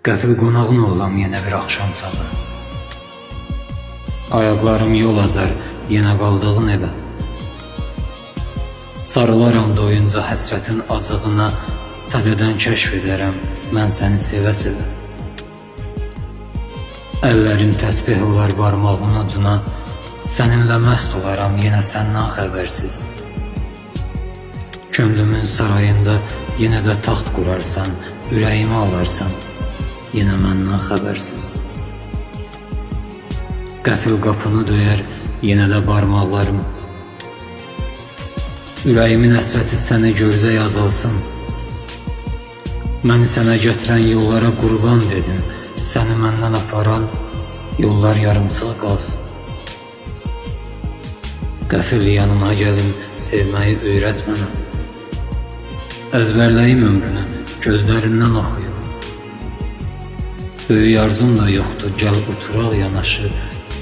Qəfil qonağın olam yenə bir axşam çağı. Ayaqlarım yol azar yenə qaldığın evə. Sarılaram doyunca həsrətin acığına, təzədən kəşf edərəm mən səni sevə-sevə. Əllərim təsbih olar barmağın ucuna, səninlə məst olaram yenə səndən xəbərsiz. Könlümün sarayında yenə də taxt qurarsan, ürəyimi alarsan, yenə məndən xəbərsiz. Qəfil qapını döyər yenə də barmaqlarım. Ürəyimin həsrəti sənə gördə yazılsın. Məni sənə gətirən yollara qurban dedim, səni məndən aparan yollar yarımçıq qalsın. Qəfil yanına gəlim, sevməyi öyrət mənə. Əzbərləyim ömrünü, gözlərindən oxuyum. Böyük arzum da yoxdur, gəl oturaq yanaşı,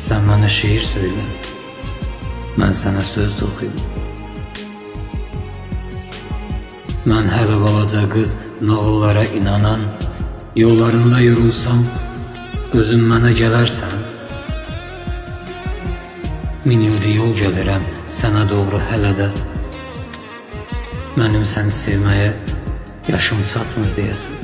sən mənə şeir söylə, mən sənə söz də oxuyum. Mən hələ balaca qız, nağıllara inanan, yollarında yorulsam, özün mənə gələrsən. Min ildir yol gəlirəm sənə doğru hələ də, mənim səni sevməyə yaşım çatmır deyəsən.